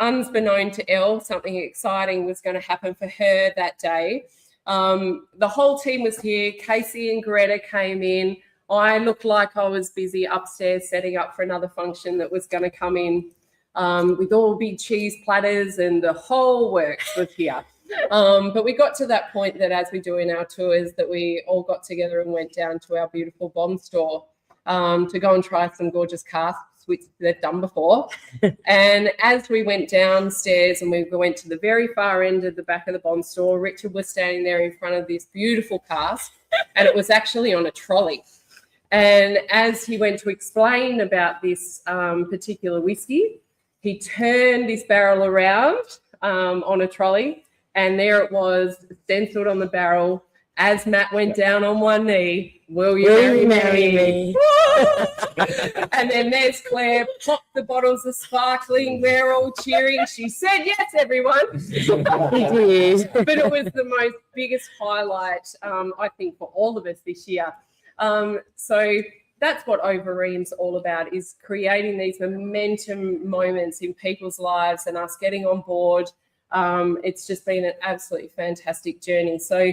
unbeknown to Elle, something exciting was going to happen for her that day. The whole team was here. Casey and Greta came in. I looked like I was busy upstairs setting up for another function that was going to come in with all big cheese platters, and the whole works was here. But we got to that point that, as we do in our tours, that we all got together and went down to our beautiful bond store to go and try some gorgeous casks, which they've done before. And as we went downstairs and we went to the very far end of the back of the bond store, Richard was standing there in front of this beautiful cask, and it was actually on a trolley. And as he went to explain about this particular whiskey, he turned this barrel around on a trolley, and there it was stenciled on the barrel, as Matt went down on one knee, will you marry me? And then there's Claire, popped the bottles of sparkling, we're all cheering. She said yes, everyone. She did. But it was the most biggest highlight, I think, for all of us this year. So that's what Overeem's all about, is creating these momentum moments in people's lives and us getting on board. It's just been an absolutely fantastic journey. So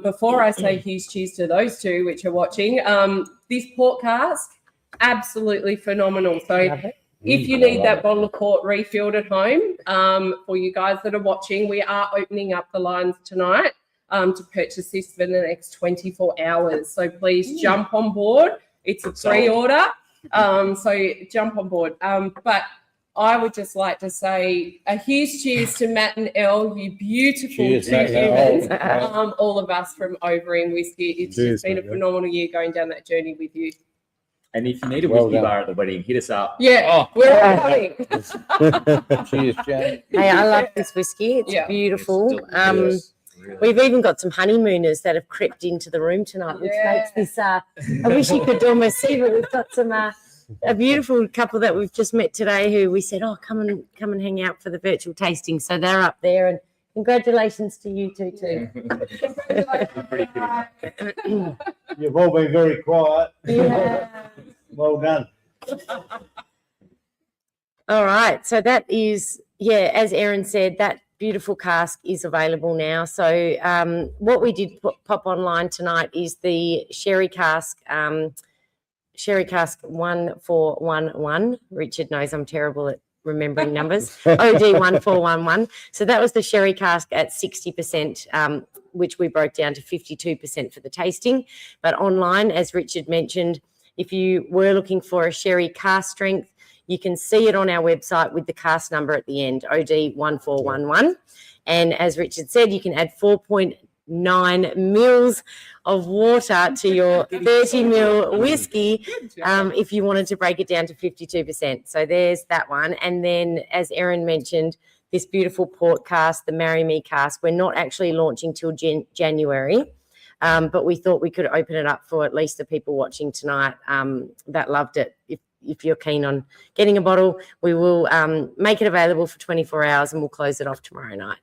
before I say huge cheers to those two which are watching, this port cask, absolutely phenomenal. So if you need that bottle of port refilled at home, for you guys that are watching, we are opening up the lines tonight to purchase this for the next 24 hours. So please jump on board. It's a pre-order, so jump on board. But I would just like to say a huge cheers to Matt and Elle, you beautiful two humans, all of us from Overeem Whiskey. It's just been a phenomenal year going down that journey with you. And if you need a whiskey bar at the wedding, hit us up. Yeah, we're all coming. Cheers, Jane. Hey, I love this whiskey. It's beautiful. We've even got some honeymooners that have crept into the room tonight, which makes this, I wish you could almost see, but we've got some, a beautiful couple that we've just met today who we said, oh, come and hang out for the virtual tasting. So they're up there, and congratulations to you two too. You've all been very quiet. Yeah. Well done. All right. So that is, as Erin said, that beautiful cask is available now. So what we did pop online tonight is the sherry cask, Sherry cask 1411. Richard knows I'm terrible at remembering numbers, OD1411. So that was the sherry cask at 60%, which we broke down to 52% for the tasting. But online, as Richard mentioned, if you were looking for a sherry cask strength, you can see it on our website with the cask number at the end, OD1411. And as Richard said, you can add 4.9 mils of water to your 30 mil whiskey if you wanted to break it down to 52%. So there's that one. And then, as Erin mentioned, this beautiful port cask, the Marry Me cask, we're not actually launching till January, but we thought we could open it up for at least the people watching tonight that loved it. If you're keen on getting a bottle, we will make it available for 24 hours and we'll close it off tomorrow night.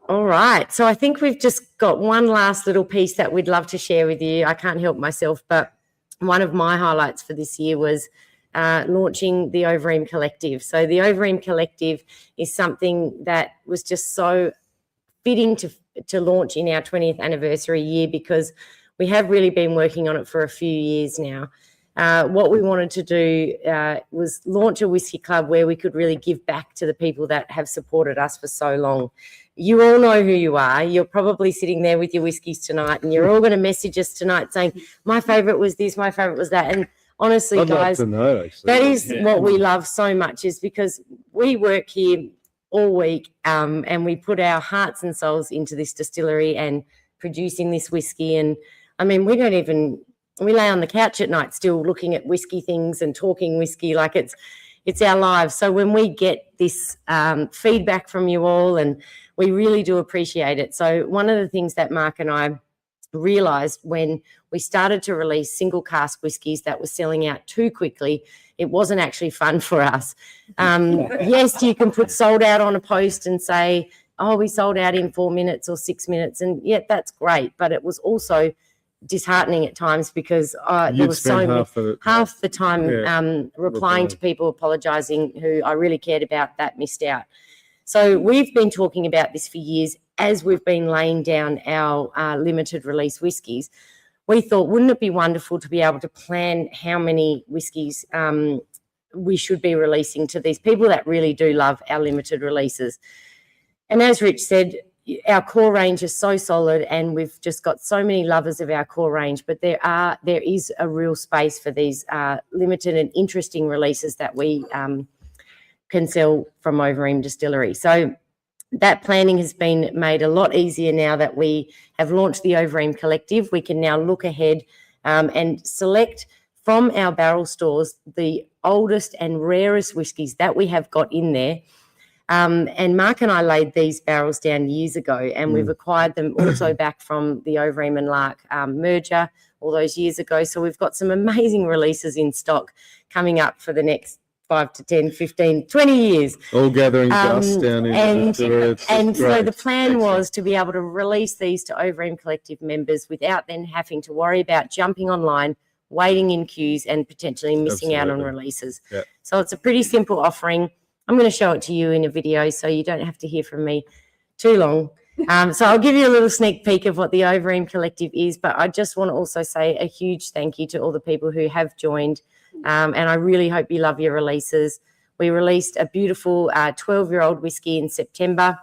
All right. So I think we've just got one last little piece that we'd love to share with you. I can't help myself, but one of my highlights for this year was launching the Overeem Collective. So the Overeem Collective is something that was just so fitting to launch in our 20th anniversary year, because we have really been working on it for a few years now. What we wanted to do was launch a whiskey club where we could really give back to the people that have supported us for so long. You all know who you are. You're probably sitting there with your whiskies tonight, and you're all going to message us tonight saying, my favourite was this, my favourite was that. And honestly, I'd guys, like to know, actually. that is what we love so much, is because we work here all week and we put our hearts and souls into this distillery and producing this whiskey. And I mean, we lay on the couch at night still looking at whiskey things and talking whiskey like it's our lives. So when we get this feedback from you all, and we really do appreciate it. So one of the things that Mark and I realised when we started to release single cask whiskies that were selling out too quickly, it wasn't actually fun for us. Yes, you can put sold out on a post and say, oh, we sold out in 4 minutes or 6 minutes. And yeah, that's great. But it was also disheartening at times because there was so many, half the time replying to people apologising who I really cared about that missed out. So we've been talking about this for years as we've been laying down our limited release whiskies. We thought, wouldn't it be wonderful to be able to plan how many whiskies we should be releasing to these people that really do love our limited releases. And as Rich said, our core range is so solid and we've just got so many lovers of our core range, but there is a real space for these limited and interesting releases that we can sell from Overeem Distillery. So that planning has been made a lot easier now that we have launched the Overeem Collective. We can now look ahead and select from our barrel stores the oldest and rarest whiskies that we have got in there. And Mark and I laid these barrels down years ago, and we've acquired them also back from the Overeem and Lark merger all those years ago. So we've got some amazing releases in stock coming up for the next 5 to 10, 15, 20 years. All gathering dust down in and so great. the plan was to be able to release these to Overeem Collective members without then having to worry about jumping online, waiting in queues, and potentially missing out on releases. Yep. So it's a pretty simple offering. I'm going to show it to you in a video so you don't have to hear from me too long. So I'll give you a little sneak peek of what the Overeem Collective is, but I just want to also say a huge thank you to all the people who have joined, and I really hope you love your releases. We released a beautiful 12-year-old whiskey in September,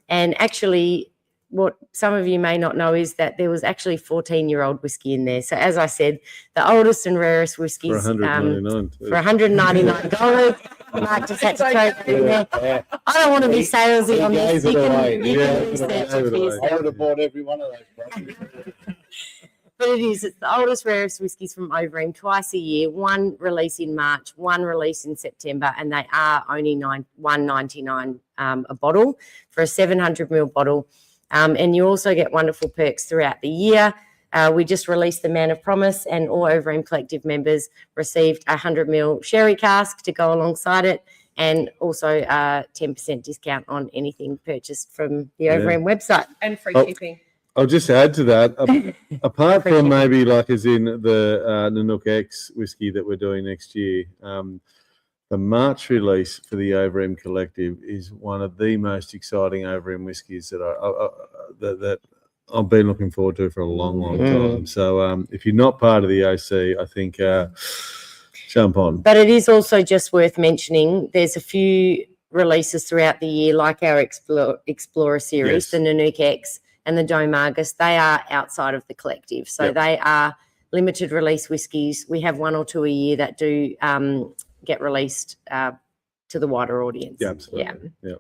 and actually what some of you may not know is that there was actually 14-year-old whiskey in there. So as I said, the oldest and rarest whiskies for $199. For $199. Mark just had to throw that in there. I don't want to be salesy on this. You can research it for yourself. I would have bought every one of those. But it's the oldest, rarest whiskies from Overeem, twice a year, one release in March, one release in September, and they are only $1.99 a bottle for a 700ml bottle. And you also get wonderful perks throughout the year. We just released the Man of Promise, and all Overeem Collective members received a 100ml sherry cask to go alongside it, and also a 10% discount on anything purchased from the Overeem website. And free shipping. I'll just add to that. Apart from maybe like as in the Nanook X whiskey that we're doing next year, the March release for the Overeem Collective is one of the most exciting Overeem whiskies that I've been looking forward to for a long, long time. So if you're not part of the OC, I think jump on. But it is also just worth mentioning, there's a few releases throughout the year, like our Explorer series, Yes. the Nanook X and the Dome Argus. They are outside of the collective. So Yep. they are limited release whiskies. We have 1 or 2 a year that do get released to the wider audience. Yeah, absolutely. Yeah.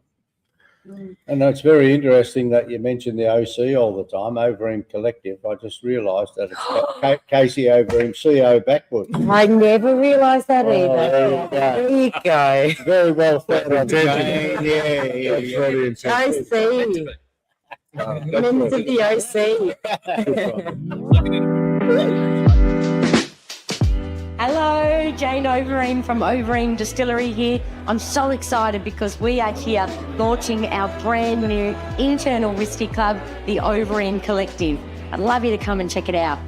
And it's very interesting that you mention the OC all the time, Overeem Collective. I just realised that it's Casey Overeem, CO Backwood. I never realised that Oh, either. There you go. Very well thought of, Intentional. Jane. Yeah. That's very intense. OC. Members of the OC. Hello, Jane Overeem from Overeem Distillery here. I'm so excited because we are here launching our brand new internal whiskey club, the Overeem Collective. I'd love you to come and check it out.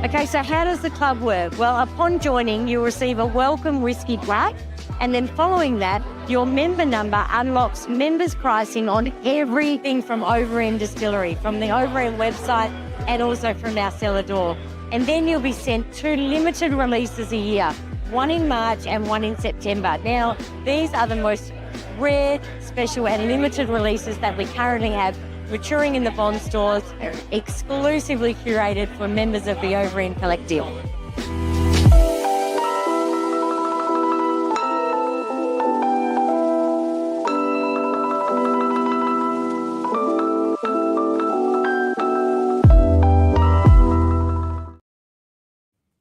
Okay, so how does the club work? Well, upon joining, you'll receive a welcome whiskey plaque, and then following that, your member number unlocks members' pricing on everything from Overeem Distillery, from the Overeem website, and also from our cellar door. And then you'll be sent 2 limited releases a year, 1 in March and 1 in September. Now, these are the most rare, special, and limited releases that we currently have maturing in the bond stores, exclusively curated for members of the Overeem Collective.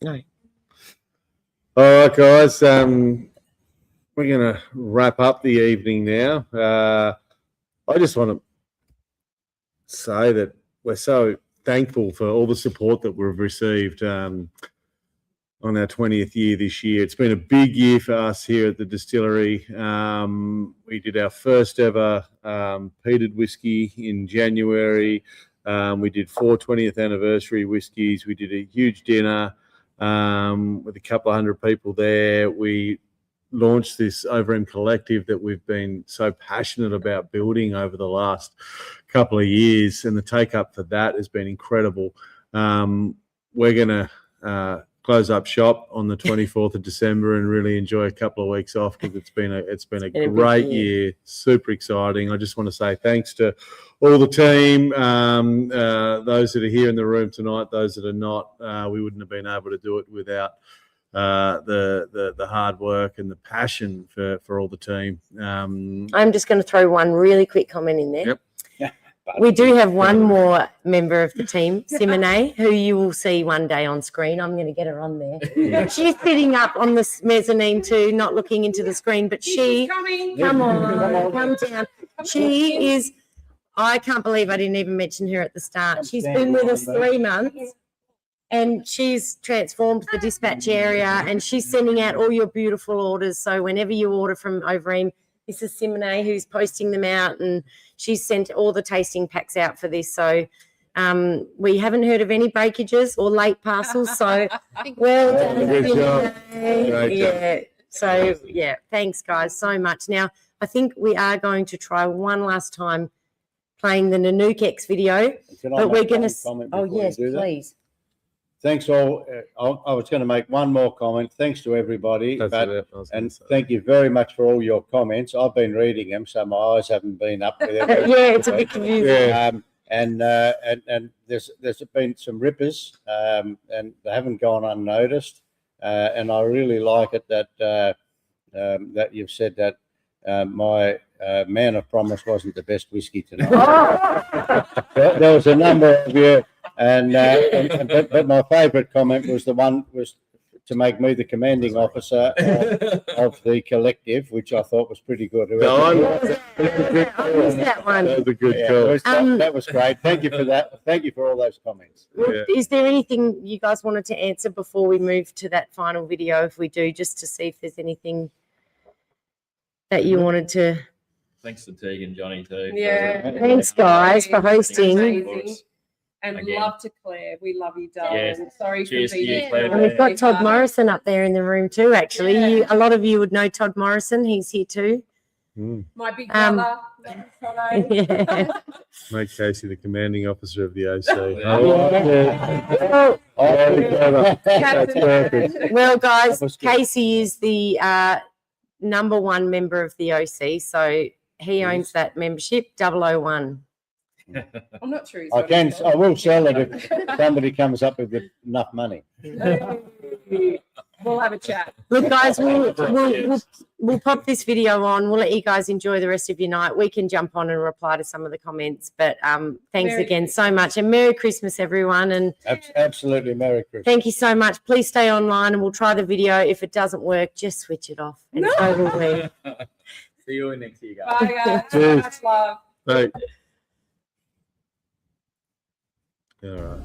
No. All right, guys. We're going to wrap up the evening now. I just want to say that we're so thankful for all the support that we've received on our 20th year this year. It's been a big year for us here at the distillery. We did our first ever peated whiskey in January. We did 4 20th anniversary whiskies. We did a huge dinner with a couple of hundred people there. We launched this Overeem Collective that we've been so passionate about building over the last couple of years, and the take up for that has been incredible. We're going to close up shop on the 24th of December and really enjoy a couple of weeks off because it's been a great year, super exciting. I just want to say thanks to all the team, those that are here in the room tonight, those that are not. We wouldn't have been able to do it without the hard work and the passion for all the team. I'm just going to throw one really quick comment in there. Yep. We do have one more member of the team, Simone, who you will see one day on screen. I'm going to get her on there. She's sitting up on the mezzanine too, not looking into the screen, but she, come on, come down. She is, I can't believe I didn't even mention her at the start. She's been with us 3 months. And she's transformed the dispatch area, and she's sending out all your beautiful orders. So whenever you order from Overeem, this is Simone who's posting them out, and she's sent all the tasting packs out for this. So we haven't heard of any breakages or late parcels. So well done, Good job. Simone. Great job. Yeah. So yeah, thanks guys so much. Now I think we are going to try one last time playing the Nanook X video, Can I but make we're going one to. comment Oh before you yes, do that? please. Thanks all. I was going to make one more comment. Thanks to everybody. And thank you very much for all your comments. I've been reading them, so my eyes haven't been up with everything. Yeah, it's a bit confusing. Yeah. And there's been some rippers, and they haven't gone unnoticed. And I really like it that that you've said that my Man of Promise wasn't the best whiskey tonight. There was a number of you. But my favourite comment was to make me the commanding officer of the collective, which I thought was pretty good. I missed that one. That was a good Yeah, call. that was great. Thank you for that. Thank you for all those comments. Yeah. Is there anything you guys wanted to answer before we move to that final video? If we do, just to see if there's anything that you wanted to. Thanks to Teague and Johnny too. Yeah. Thanks, guys, for hosting. Amazing. And Again. love to Claire. We love you, darling. Yes. Sorry Cheers for to you, being Claire. And we've got Todd Morrison up there in the room too, actually. Yeah. A lot of you would know Todd Morrison. He's here too. Mm. My big Um, brother. Love you, Todd. Yeah. Make Casey the commanding officer of the OC. Well, That's perfect. well, guys, That was good. Casey is the number one member of the OC, so he owns that membership, 001. I'm not sure he's I got can, his I will sell it if somebody comes up with enough money. We'll have a chat. Look, guys, we'll pop this video on. We'll let you guys enjoy the rest of your night. We can jump on and reply to some of the comments. But thanks Merry again so much. And Merry Christmas, everyone. And Absolutely, Merry Christmas. thank you so much. Please stay online and we'll try the video. If it doesn't work, just switch it off. And so will we. See you next year, guys. Bye, guys. Cheers. Much love. Right. All right.